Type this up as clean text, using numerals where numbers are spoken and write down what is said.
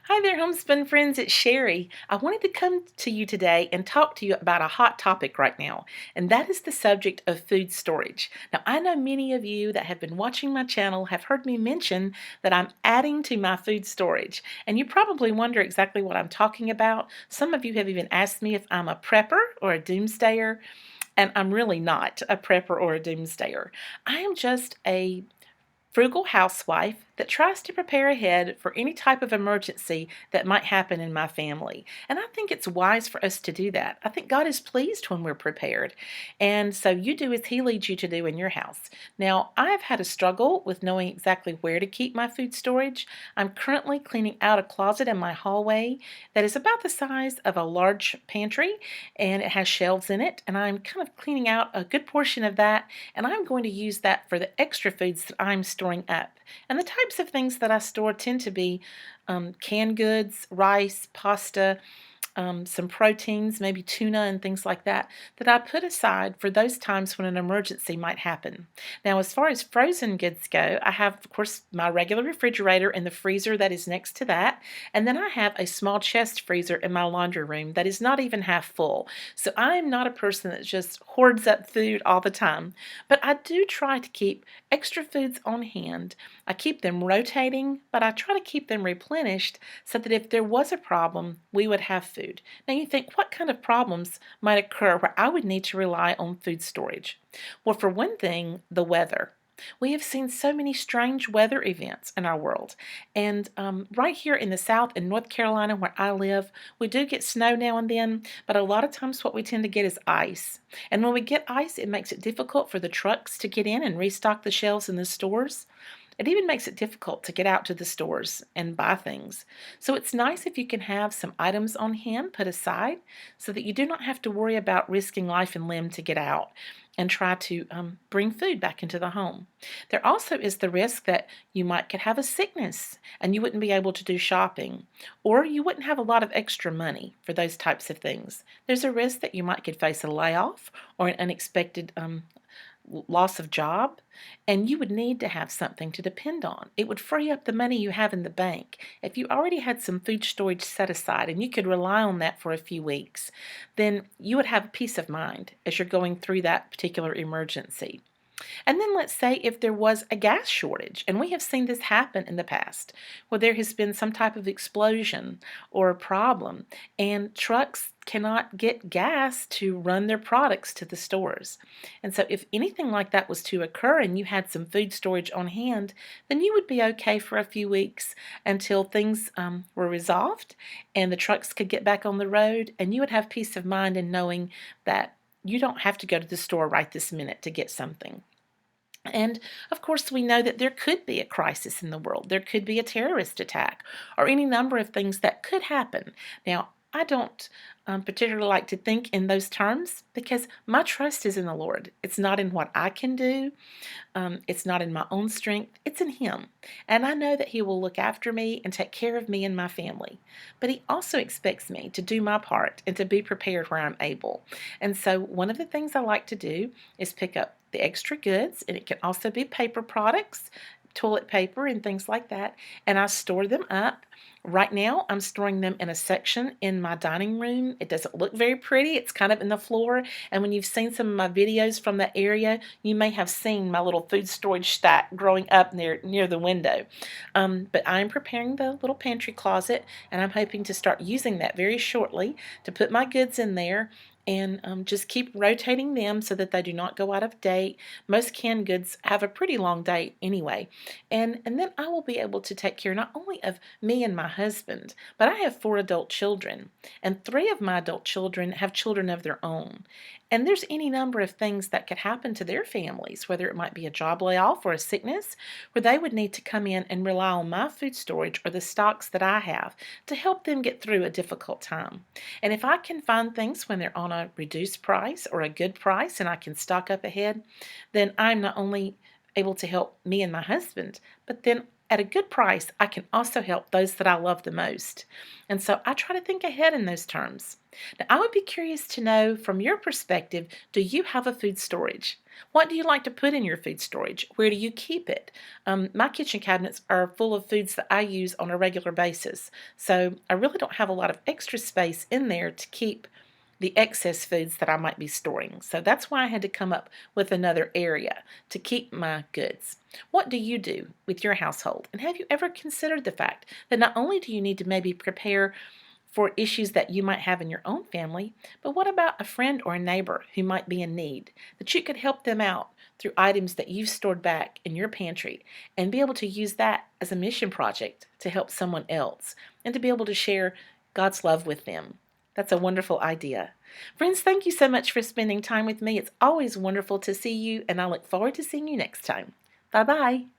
Hi there, homespun friends. It's Sherry. I wanted to come to you today and talk to you about a hot topic right now, and that is the subject of food storage. Now, I know many of you that have been watching my channel have heard me mention that I'm adding to my food storage, and you probably wonder exactly what I'm talking about. Some of you have even asked me if I'm a prepper or a doomsdayer, and I'm really not a prepper or a doomsdayer. I am just a frugal housewife that tries to prepare ahead for any type of emergency that might happen in my family. And I think it's wise for us to do that. I think God is pleased when we're prepared. And so you do as He leads you to do in your house. Now, I've had a struggle with knowing exactly where to keep my food storage. I'm currently cleaning out a closet in my hallway that is about the size of a large pantry, and it has shelves in it. And I'm kind of cleaning out a good portion of that, and I'm going to use that for the extra foods that I'm storing up. And the types of things that I store tend to be canned goods, rice, pasta, some proteins, maybe tuna and things like that, that I put aside for those times when an emergency might happen. Now, as far as frozen goods go, I have, of course, my regular refrigerator and the freezer that is next to that. And then I have a small chest freezer in my laundry room that is not even half full. So I am not a person that just hoards up food all the time. But I do try to keep extra foods on hand. I keep them rotating, but I try to keep them replenished so that if there was a problem, we would have food. Now you think, what kind of problems might occur where I would need to rely on food storage? Well, for one thing, the weather. We have seen so many strange weather events in our world. And right here in the South, in North Carolina, where I live, we do get snow now and then, but a lot of times what we tend to get is ice. And when we get ice, it makes it difficult for the trucks to get in and restock the shelves in the stores. It even makes it difficult to get out to the stores and buy things. So it's nice if you can have some items on hand put aside so that you do not have to worry about risking life and limb to get out and try to bring food back into the home. There also is the risk that you might could have a sickness and you wouldn't be able to do shopping, or you wouldn't have a lot of extra money for those types of things. There's a risk that you might could face a layoff or an unexpected loss of job, and you would need to have something to depend on. It would free up the money you have in the bank. If you already had some food storage set aside and you could rely on that for a few weeks, then you would have peace of mind as you're going through that particular emergency. And then let's say if there was a gas shortage, and we have seen this happen in the past, where there has been some type of explosion or a problem, and trucks cannot get gas to run their products to the stores. And so if anything like that was to occur and you had some food storage on hand, then you would be okay for a few weeks until things were resolved and the trucks could get back on the road, and you would have peace of mind in knowing that you don't have to go to the store right this minute to get something. And of course, we know that there could be a crisis in the world. There could be a terrorist attack or any number of things that could happen. Now, I don't particularly like to think in those terms because my trust is in the Lord. It's not in what I can do, it's not in my own strength, it's in Him. And I know that He will look after me and take care of me and my family. But He also expects me to do my part and to be prepared where I'm able. And so, one of the things I like to do is pick up the extra goods, and it can also be paper products, toilet paper, and things like that, and I store them up. Right now, I'm storing them in a section in my dining room. It doesn't look very pretty. It's kind of in the floor. And when you've seen some of my videos from that area, you may have seen my little food storage stack growing up near the window. But I'm preparing the little pantry closet, and I'm hoping to start using that very shortly to put my goods in there and just keep rotating them so that they do not go out of date. Most canned goods have a pretty long date anyway. And then I will be able to take care not only of me and my husband, but I have 4 adult children, and 3 of my adult children have children of their own. And there's any number of things that could happen to their families, whether it might be a job layoff or a sickness, where they would need to come in and rely on my food storage or the stocks that I have to help them get through a difficult time. And if I can find things when they're on a reduced price or a good price and I can stock up ahead, then I'm not only able to help me and my husband, but then at a good price, I can also help those that I love the most. And so I try to think ahead in those terms. Now, I would be curious to know from your perspective, do you have a food storage? What do you like to put in your food storage? Where do you keep it? My kitchen cabinets are full of foods that I use on a regular basis, so I really don't have a lot of extra space in there to keep the excess foods that I might be storing. So that's why I had to come up with another area to keep my goods. What do you do with your household? And have you ever considered the fact that not only do you need to maybe prepare for issues that you might have in your own family, but what about a friend or a neighbor who might be in need, that you could help them out through items that you've stored back in your pantry and be able to use that as a mission project to help someone else and to be able to share God's love with them? That's a wonderful idea. Friends, thank you so much for spending time with me. It's always wonderful to see you, and I look forward to seeing you next time. Bye-bye.